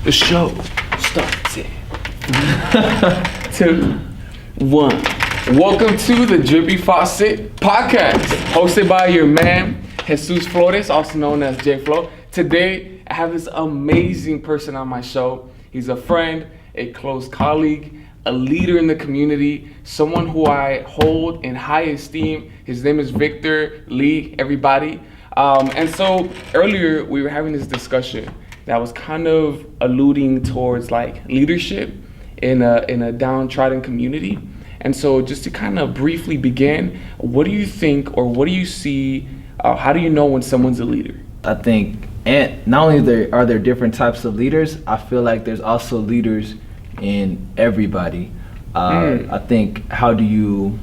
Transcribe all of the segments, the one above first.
The show starts in 2, 1. Welcome to the Drippy Faucet Podcast, hosted by your man, Jesus Flores, also known as J Flo. Today, I have this amazing person on my show. He's a friend, a close colleague, a leader in the community, someone who I hold in high esteem. His name is Victor Lee, everybody. And so earlier we were having this discussion that was kind of alluding towards like leadership in a downtrodden community. And so just to kind of briefly begin, what do you think, or what do you see, how do you know when someone's a leader? I think, and not only are there different types of leaders, I feel like there's also leaders in everybody. I think, how do you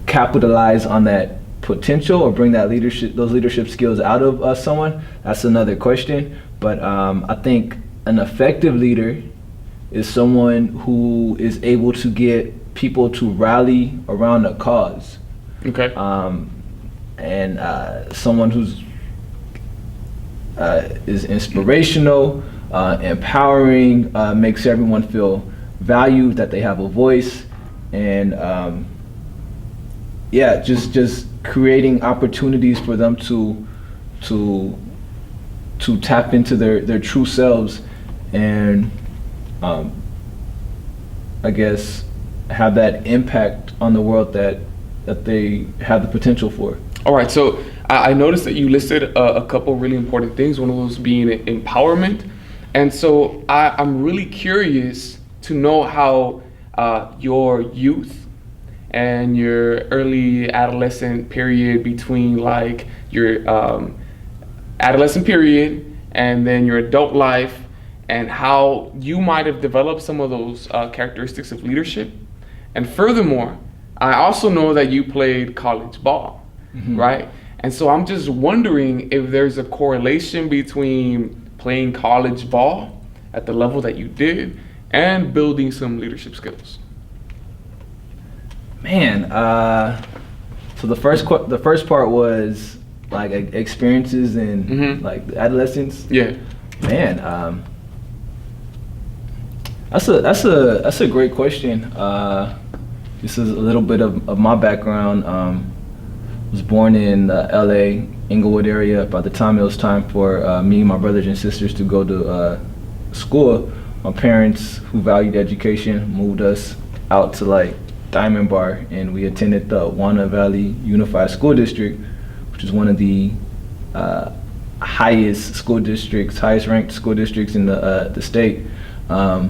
capitalize on that potential or bring that those leadership skills out of someone? That's another question. But I think an effective leader is someone who is able to get people to rally around a cause. Okay. And someone who's is inspirational, empowering, makes everyone feel valued, that they have a voice, and just creating opportunities for them to tap into their true selves, and I guess have that impact on the world that they have the potential for. All right, so I noticed that you listed a couple really important things, one of those being empowerment. And so I'm really curious to know how your youth and your early adolescent period, between like your adolescent period and then your adult life, and how you might have developed some of those characteristics of leadership. And furthermore, I also know that you played college ball, right? And so I'm just wondering if there's a correlation between playing college ball at the level that you did and building some leadership skills. Man, so the first part was like experiences in like adolescence. Yeah. Man, that's a great question. This is a little bit of my background. I was born in LA, Inglewood area. By the time it was time for me and my brothers and sisters to go to school, my parents, who valued education, moved us out to like Diamond Bar, and we attended the Wanna Valley Unified School District, which is one of the highest ranked school districts in the state. We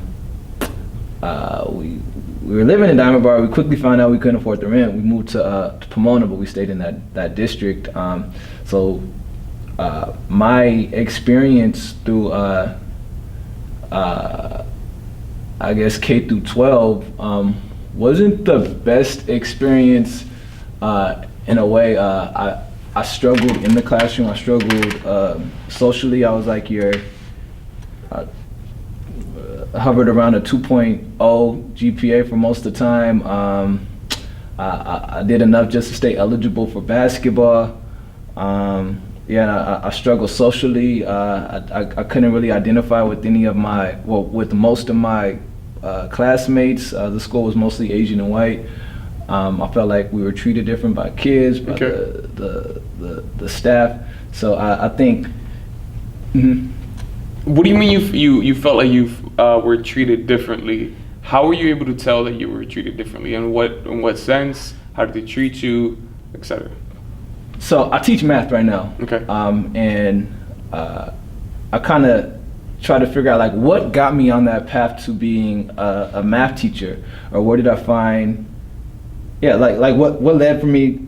were living in Diamond Bar. We quickly found out we couldn't afford the rent. We moved to Pomona, but we stayed in that district. So my experience through I guess K through 12 wasn't the best experience in a way. I struggled in the classroom. I struggled socially. I was like hovered around a 2.0 GPA for most of the time. I did enough just to stay eligible for basketball. I struggled socially. I couldn't really identify with with most of my classmates. The school was mostly Asian and white. I felt like we were treated different by kids, by the staff. So I think. What do you mean you felt like you were treated differently? How were you able to tell that you were treated differently? In what sense? How did they treat you, etc.? So I teach math right now. Okay. And I kind of try to figure out like what got me on that path to being a math teacher, or where did I find, like what led to me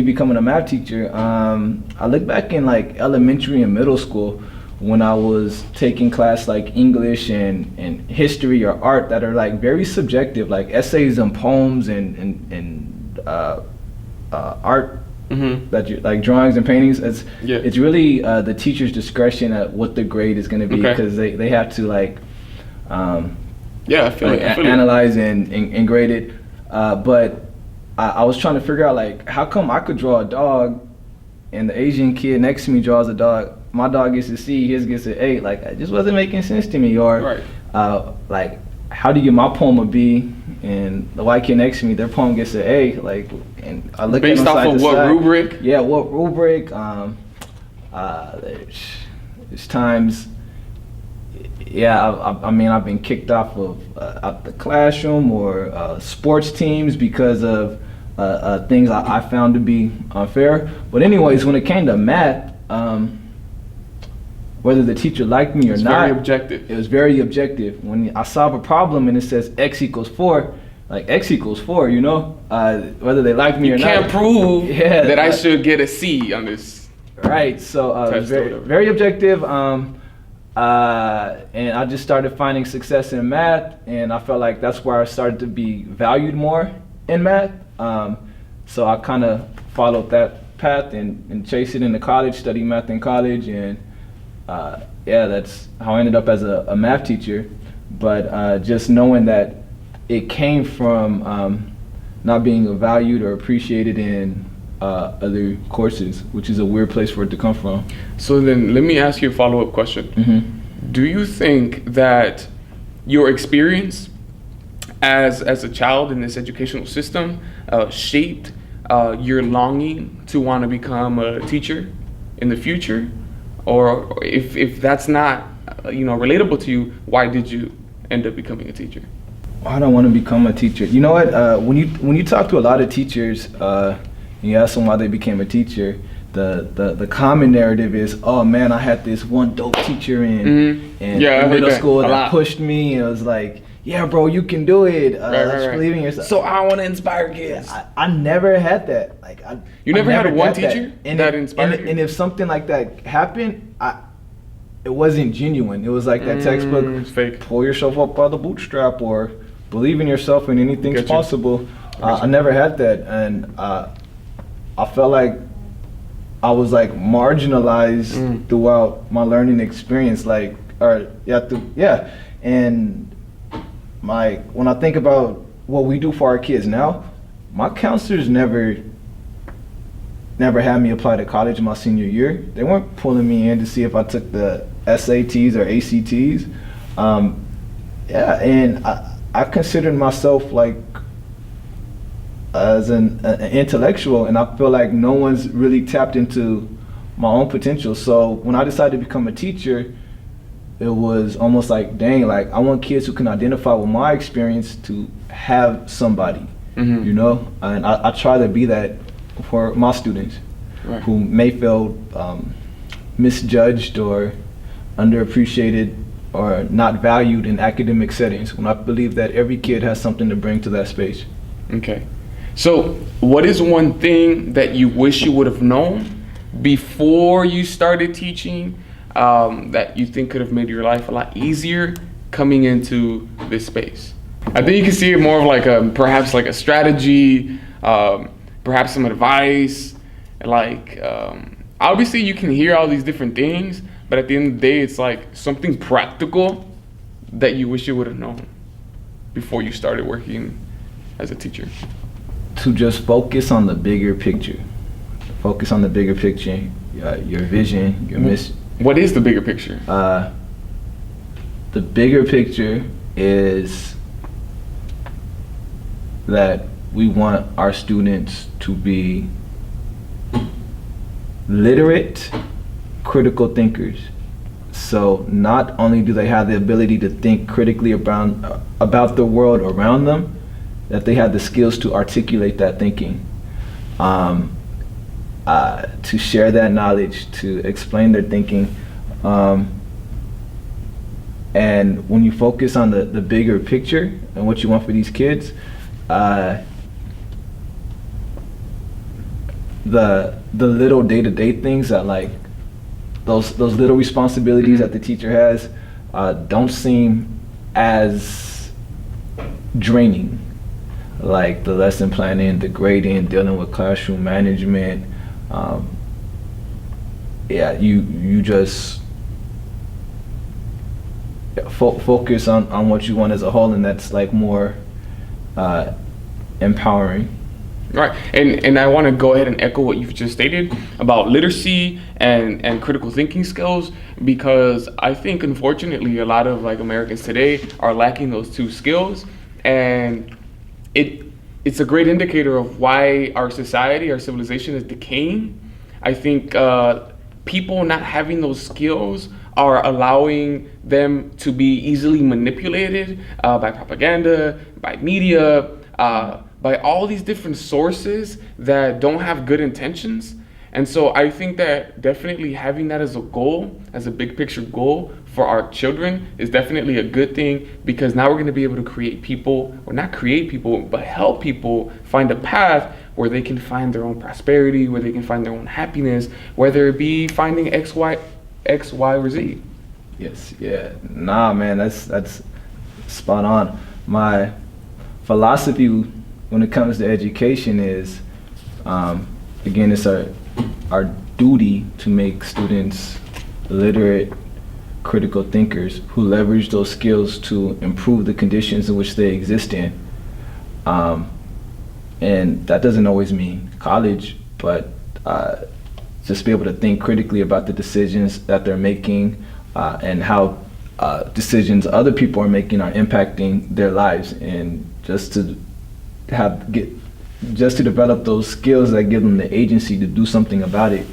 becoming a math teacher. I look back in like elementary and middle school, when I was taking class like English and history or art that are like very subjective, like essays and poems and art, that you like drawings and paintings. It's really the teacher's discretion at what the grade is going to be, because they have to like analyze and grade it. But I was trying to figure out like how come I could draw a dog and the Asian kid next to me draws a dog my dog gets a C, his gets an A. Like, it just wasn't making sense to me. Or Right. like, how do you get my poem a B and the white kid next to me, their poem gets an A? Like, and I look Based at them off side of to what side. rubric? Yeah, what rubric? There's times. Yeah, I mean, I've been kicked off of out the classroom or sports teams because of things I found to be unfair. But anyways, when it came to math, whether the teacher liked me or It's not, very objective. it was very objective. When I solve a problem and it says x equals 4, like x equals 4, you know, whether they like me or You not. can't prove Yeah, that I should get a C on this. Right. So it was Test or very, whatever. very objective. And I just started finding success in math, and I felt like that's where I started to be valued more in math. So I kind of followed that path and chased it into college, studied math in college, and yeah, that's how I ended up as a math teacher. But just knowing that it came from not being valued or appreciated in other courses, which is a weird place for it to come from. So then let me ask you a follow-up question. Mm-hmm. Do you think that your experience as a child in this educational system shaped your longing to want to become a teacher in the future? Or if that's not relatable to you, why did you end up becoming a teacher? I don't want to become a teacher. You know what? When you talk to a lot of teachers, you ask them why they became a teacher. The common narrative is, oh man, I had this one dope teacher in middle school that pushed me, and it was like, yeah, bro, you can do it. Just believe in yourself. So I want to inspire kids. I never had that. Like, you never had one got teacher that inspired you? And if something like that happened, it wasn't genuine. It was like that textbook, it's fake. Pull yourself up by the bootstrap, or believe in yourself and anything's Get you. possible. I never had that, and I felt like I was like marginalized throughout my learning experience. And when I think about what we do for our kids now, my counselors never had me apply to college my senior year. They weren't pulling me in to see if I took the SATs or ACTs. And I considered myself like as an intellectual, and I feel like no one's really tapped into my own potential. So when I decided to become a teacher, it was almost like, dang, like I want kids who can identify with my experience to have somebody, you know? And I try to be that for my students who may feel misjudged or underappreciated or not valued in academic settings, when I believe that every kid has something to bring to that space. Okay. So what is one thing that you wish you would have known before you started teaching that you think could have made your life a lot easier coming into this space? I think you can see it more of like perhaps like a strategy, perhaps some advice. Like obviously you can hear all these different things, but at the end of the day, it's like something practical that you wish you would have known before you started working as a teacher. To just focus on the bigger picture. Focus on the bigger picture, your vision, your mission. What is the bigger picture? The bigger picture is that we want our students to be literate, critical thinkers. So not only do they have the ability to think critically about the world around them, that they have the skills to articulate that thinking, to share that knowledge, to explain their thinking. And when you focus on the bigger picture and what you want for these kids, the little day-to-day things that like those little responsibilities that the teacher has don't seem as draining, like the lesson planning, the grading, dealing with classroom management. You just focus on what you want as a whole, and that's like more empowering. Right, and I want to go ahead and echo what you've just stated about literacy and critical thinking skills, because I think unfortunately a lot of like Americans today are lacking those two skills, and it's a great indicator of why our society, our civilization is decaying. I think people not having those skills are allowing them to be easily manipulated by propaganda, by media, by all these different sources that don't have good intentions. And so I think that definitely having that as a goal, as a big picture goal for our children is definitely a good thing, because now we're going to be able to create people, or not create people, but help people find a path where they can find their own prosperity, where they can find their own happiness, whether it be finding X, Y, or Z. Yes, yeah. Nah, man, that's spot on. My philosophy when it comes to education is, again, it's our duty to make students literate, critical thinkers who leverage those skills to improve the conditions in which they exist in. And that doesn't always mean college, but just be able to think critically about the decisions that they're making, and how decisions other people are making are impacting their lives, and just to develop those skills that give them the agency to do something about it.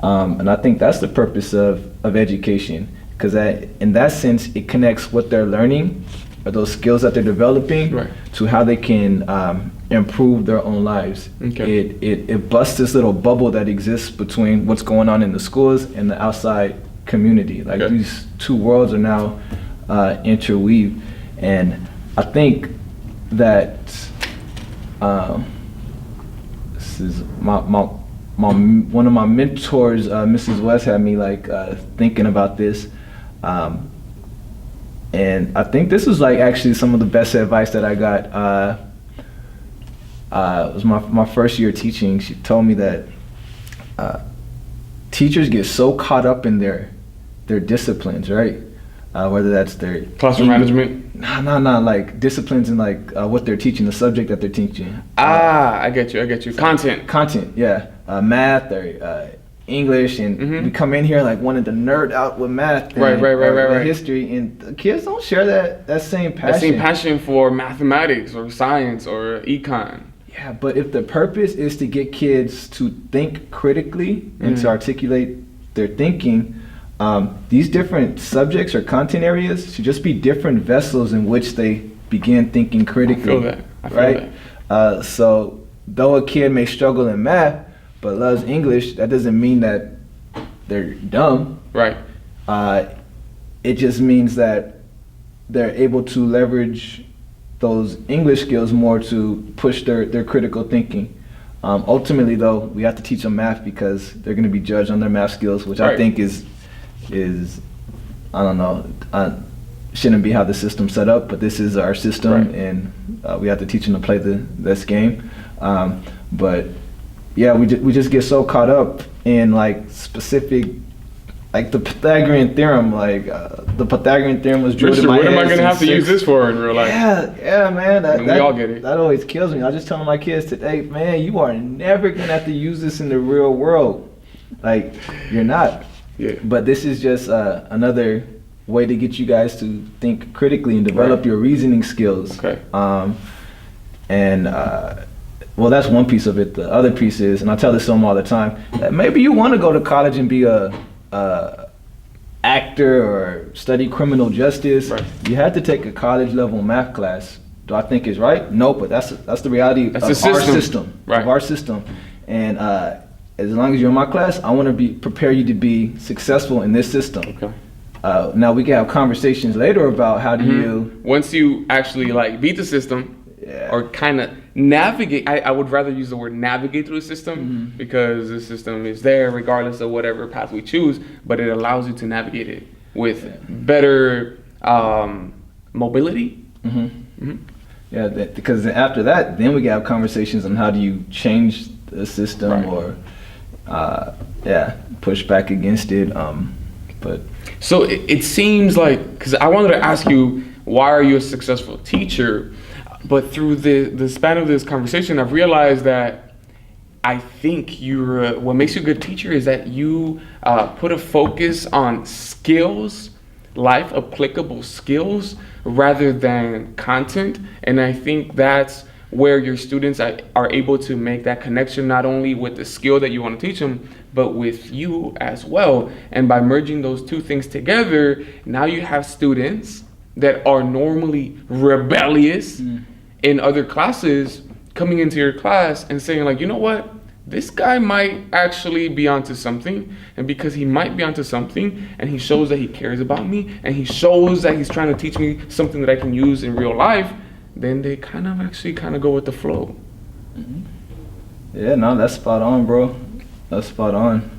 And I think that's the purpose of education, because in that sense it connects what they're learning, or those skills that they're developing, right, to how they can improve their own lives. Okay. It busts this little bubble that exists between what's going on in the schools and the outside community. Like, okay, these two worlds are now interweaved, and I think that this is my one of my mentors, Mrs. West, had me thinking about this, and I think this was actually some of the best advice that I got. It was my first year teaching. She told me that teachers get so caught up in their disciplines, right? Whether that's their classroom management. No, disciplines and what they're teaching, the subject that they're teaching. I get you. Content, yeah. Math or English, and we come in here wanting to nerd out with math, and, right. history, and the kids don't share that same passion. That same passion for mathematics or science or econ. Yeah, but if the purpose is to get kids to think critically and to articulate their thinking, these different subjects or content areas should just be different vessels in which they begin thinking critically. I feel that. So though a kid may struggle in math but loves English, that doesn't mean that they're dumb. Right. It just means that they're able to leverage those English skills more to push their critical thinking. Ultimately, though, we have to teach them math because they're going to be judged on their math skills, which I think is I don't know, shouldn't be how the system's set up, but this is our system, and we have to teach them to play this game. But yeah, we just get so caught up in specific, the Pythagorean theorem. The Pythagorean theorem was drilled in my head. What am I going to have to use this for in real life? Yeah, man. We all get it. That always kills me. I was just telling my kids today, man, you are never going to have to use this in the real world. You're not. Yeah. But this is just another way to get you guys to think critically and develop your reasoning skills. Okay. Well, that's one piece of it. The other piece is, and I tell this to them all the time, that maybe you want to go to college and be a actor or study criminal justice. Right. You had to take a college level math class. Do I think it's right? No, but that's the reality of our system. Right. Of our system. And as long as you're in my class, I want to prepare you to be successful in this system. Okay. Now we can have conversations later about how do you, once you actually beat the system, or kind of navigate. I would rather use the word navigate through the system, because the system is there regardless of whatever path we choose, but it allows you to navigate it with better mobility. Yeah, because after that, then we can have conversations on how do you change the system, or push back against it. But so it seems because I wanted to ask you, why are you a successful teacher? But through the span of this conversation, I've realized that I think what makes you a good teacher is that you put a focus on skills, life applicable skills, rather than content. And I think that's where your students are able to make that connection, not only with the skill that you want to teach them, but with you as well. And by merging those two things together, now you have students that are normally rebellious in other classes coming into your class and saying like, you know what? This guy might actually be onto something, and because he might be onto something, and he shows that he cares about me, and he shows that he's trying to teach me something that I can use in real life, then they kind of go with the flow. Yeah, no, that's spot on, bro. That's spot on.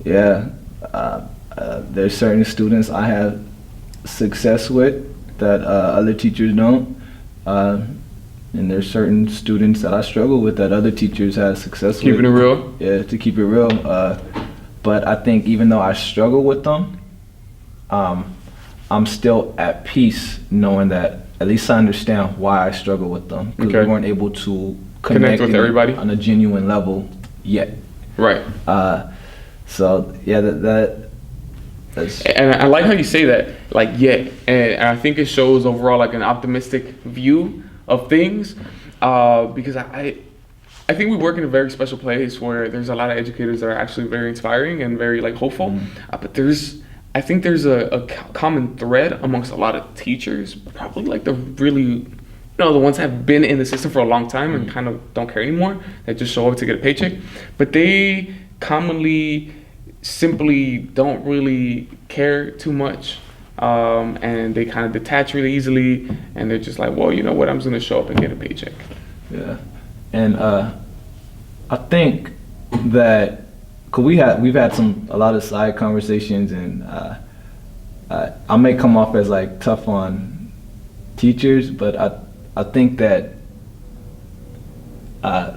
There's certain students I have success with that other teachers don't. And there's certain students that I struggle with that other teachers have success with. Keeping it real? Yeah, to keep it real. But I think even though I struggle with them, I'm still at peace knowing that at least I understand why I struggle with them. Because we weren't able to connect with everybody on a genuine level yet. Right. So yeah, that's. And I like how you say that, like, yeah. And I think it shows overall like an optimistic view of things, because I think we work in a very special place where there's a lot of educators that are actually very inspiring and very like hopeful. But I think there's a common thread amongst a lot of teachers, probably like the really, the ones that have been in the system for a long time and kind of don't care anymore, that just show up to get a paycheck. But they commonly simply don't really care too much. And they kind of detach really easily, and they're just like, well, you know what, I'm just gonna show up and get a paycheck. Yeah, and I think that cause we've had a lot of side conversations, and I may come off as like tough on teachers, but I think that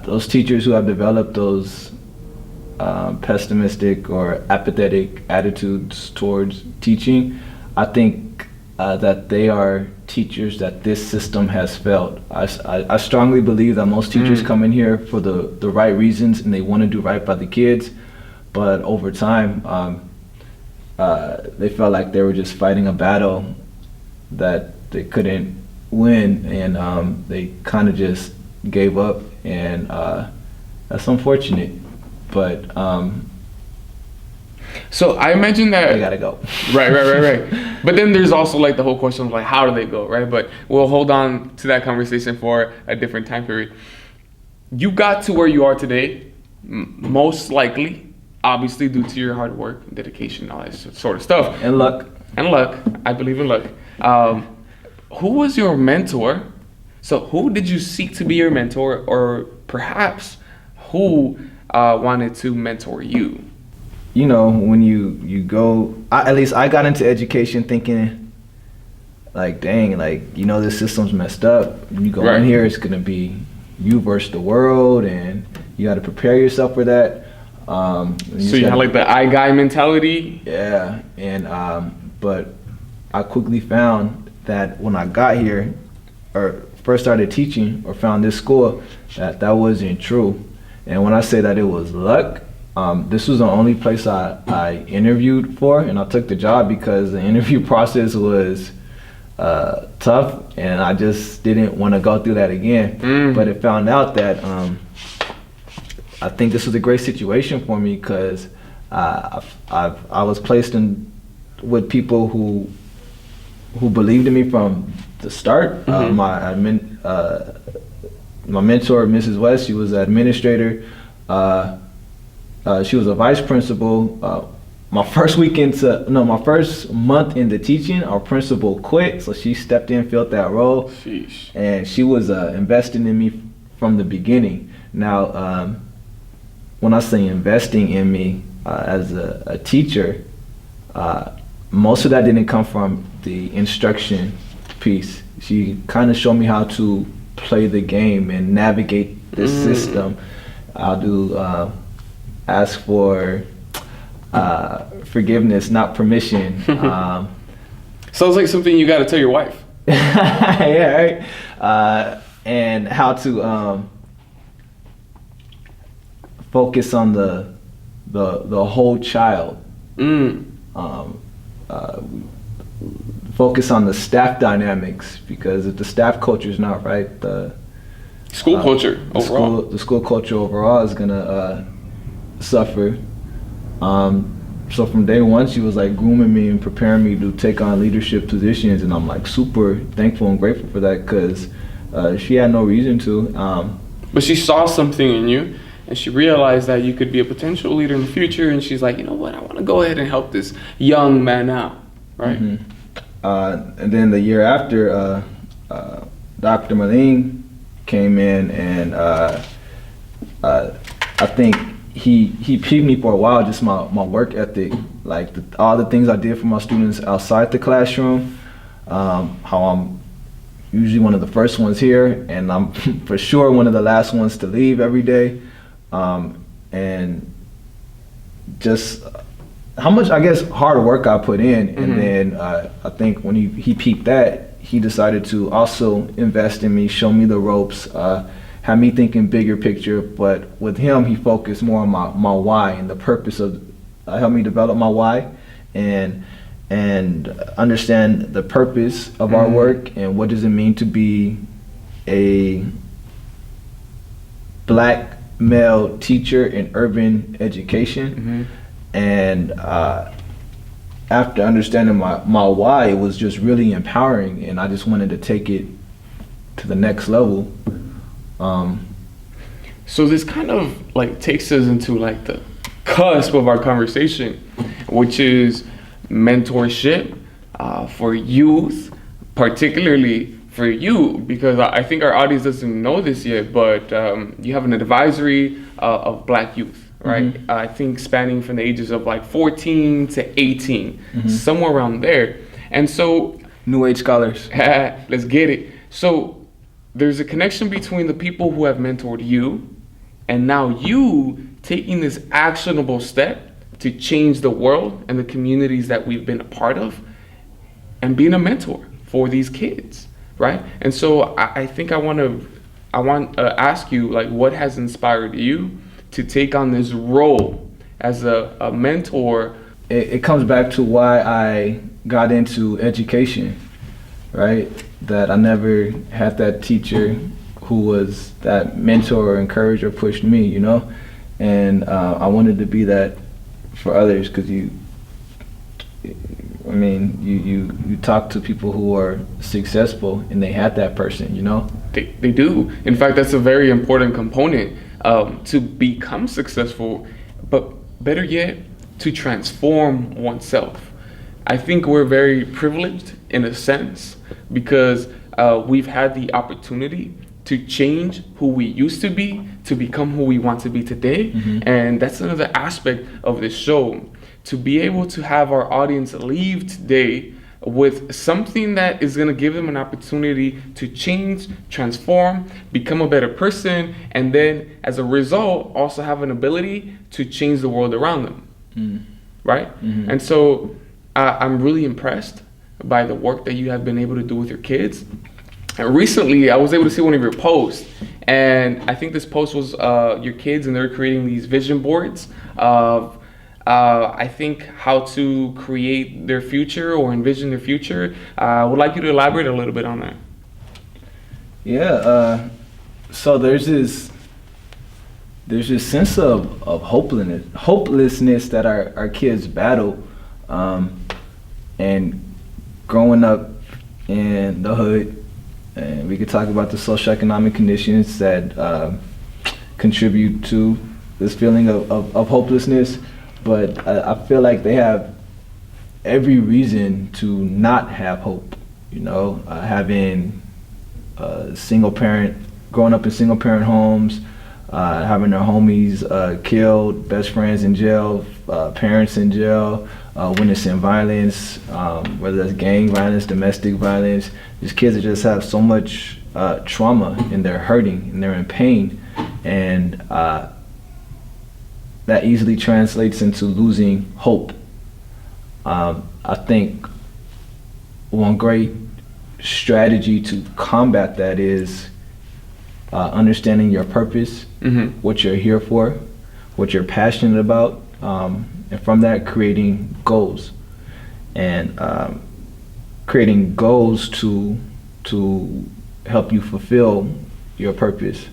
those teachers who have developed those pessimistic or apathetic attitudes towards teaching, I think that they are teachers that this system has failed. I strongly believe that most teachers come in here for the right reasons, and they want to do right by the kids, but over time they felt like they were just fighting a battle that they couldn't win, and they kind of just gave up, and that's unfortunate, but so I imagine that they gotta go. Right. But then there's also like the whole question of like, how do they go, right? But we'll hold on to that conversation for a different time period. You got to where you are today, most likely, obviously due to your hard work, dedication, all that sort of stuff. And luck. I believe in luck. Who was your mentor? So who did you seek to be your mentor, or perhaps who wanted to mentor you? When you go, at least I got into education thinking like, dang, like, this system's messed up. When you go in here, it's gonna be you versus the world, and you got to prepare yourself for that. So you had like the I guy mentality. Yeah, and but I quickly found that when I got here, or first started teaching, or found this school, that wasn't true. And when I say that it was luck, this was the only place I interviewed for, and I took the job because the interview process was tough, and I just didn't want to go through that again. But it found out that I think this was a great situation for me, because I was placed in with people who believed in me from the start. My mentor, Mrs. West, she was an administrator. She was a vice principal. My first month into teaching, our principal quit, so she stepped in, filled that role. Sheesh. And she was investing in me from the beginning. Now, when I say investing in me as a teacher, most of that didn't come from the instruction piece. She kind of showed me how to play the game and navigate the system. How to ask for forgiveness, not permission. Sounds like something you got to tell your wife. Yeah, right. And how to focus on the whole child. Mm. Um, uh, Focus on the staff dynamics, because if the staff culture is not right, School culture overall. the school culture overall is gonna suffer. So from day one, she was like grooming me and preparing me to take on leadership positions, and I'm like super thankful and grateful for that, because she had no reason to. But she saw something in you, and she realized that you could be a potential leader in the future, and she's like, you know what, I want to go ahead and help this young man out, right? Mm-hmm. And then the year after, Dr. Maline came in, and I think he peeved me for a while, just my work ethic, like all the things I did for my students outside the classroom, how I'm usually one of the first ones here, and I'm for sure one of the last ones to leave every day, and just how much, I guess, hard work I put in. And then I think when he peeped that, he decided to also invest in me, show me the ropes, have me thinking bigger picture. But with him, he focused more on my why and the purpose of, help me develop my why and understand the purpose of our work, and what does it mean to be a black male teacher in urban education. And after understanding my why, it was just really empowering, and I just wanted to take it to the next level. So this kind of like takes us into like the cusp of our conversation, which is mentorship for youth, particularly for you, because I think our audience doesn't know this yet, but you have an advisory of black youth, right? I think spanning from the ages of like 14 to 18, somewhere around there. And so, New Age scholars. let's get it. So there's a connection between the people who have mentored you and now you taking this actionable step to change the world and the communities that we've been a part of, and being a mentor for these kids, right? And so I think I want to ask you, like, what has inspired you to take on this role as a mentor? It comes back to why I got into education, right? That I never had that teacher who was that mentor or encourager, pushed me, you know? And I wanted to be that for others, because you talk to people who are successful and they had that person, you know? They do. In fact, that's a very important component to become successful, but better yet, to transform oneself. I think we're very privileged in a sense, because we've had the opportunity to change who we used to be to become who we want to be today. And that's another aspect of this show, to be able to have our audience leave today with something that is going to give them an opportunity to change, transform, become a better person, and then as a result also have an ability to change the world around them. Right? And so I'm really impressed by the work that you have been able to do with your kids. And recently I was able to see one of your posts, and I think this post was your kids, and they're creating these vision boards of I think how to create their future or envision their future. I would like you to elaborate a little bit on that. Yeah, so there's this sense of hopelessness that our kids battle, and growing up in the hood, and we could talk about the socioeconomic conditions that contribute to this feeling of hopelessness. But I feel like they have every reason to not have hope. You know, having growing up in single parent homes, having their homies killed, best friends in jail, parents in jail, witnessing violence, whether that's gang violence, domestic violence. These kids that just have so much trauma, and they're hurting and they're in pain, and that easily translates into losing hope. I think one great strategy to combat that is understanding your purpose, what you're here for, what you're passionate about, and from that creating goals, and creating goals to help you fulfill your purpose.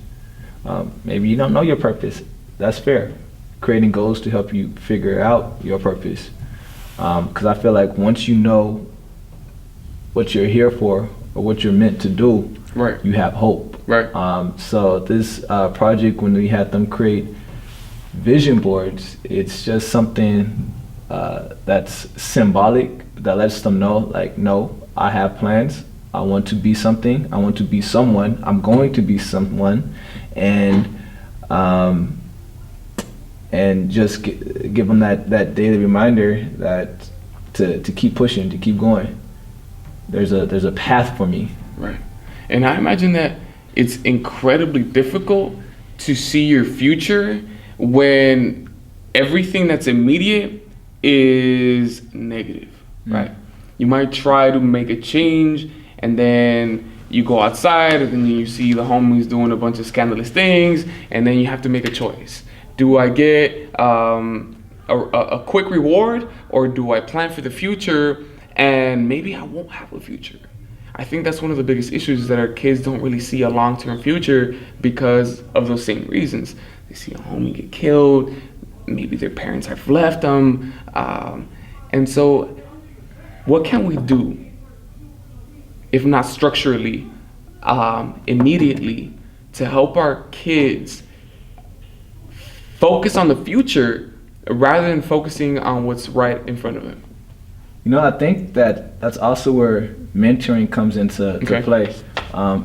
Maybe you don't know your purpose. That's fair. Creating goals to help you figure out your purpose. Because I feel like once you know what you're here for or what you're meant to do, Right. you have hope. Right. So this project, when we had them create vision boards, it's just something that's symbolic, that lets them know, like, no, I have plans. I want to be something. I want to be someone. I'm going to be someone, and just give them that daily reminder that to keep pushing, to keep going. There's a path for me. Right. And I imagine that it's incredibly difficult to see your future when everything that's immediate is negative, right? You might try to make a change, and then you go outside, and then you see the homies doing a bunch of scandalous things, and then you have to make a choice. Do I get a quick reward, or do I plan for the future and maybe I won't have a future? I think that's one of the biggest issues, that our kids don't really see a long-term future because of those same reasons. They see a homie get killed, maybe their parents have left them, and so what can we do, if not structurally, immediately, to help our kids focus on the future rather than focusing on what's right in front of them? You know, I think that's also where mentoring comes into Okay. play.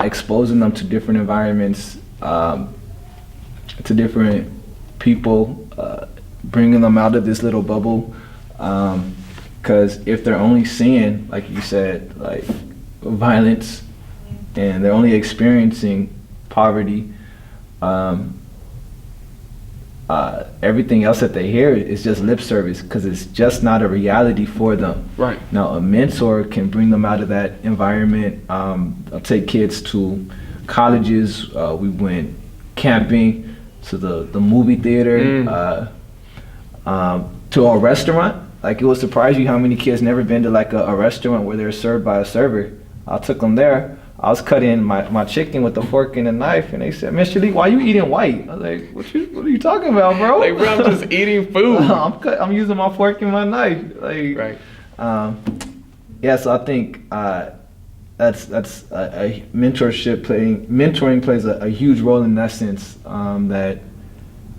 Exposing them to different environments, to different people, bringing them out of this little bubble. Because if they're only seeing, like you said, like violence, and they're only experiencing poverty, everything else that they hear is just lip service, because it's just not a reality for them. Right. Now, a mentor can bring them out of that environment. I'll take kids to colleges. We went camping, to the movie theater, to a restaurant. Like, it will surprise you how many kids never been to like a restaurant where they're served by a server. I took them there. I was cutting my chicken with a fork and a knife, and they said, "Mr. Lee, why you eating white?" I was like, "What are you talking about, bro?" Like, bro, I'm just eating food. I'm using my fork and my knife. Like, Right. Yeah, so I think that's a mentoring plays a huge role in that sense, that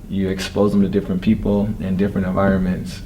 you expose them to different people and different environments,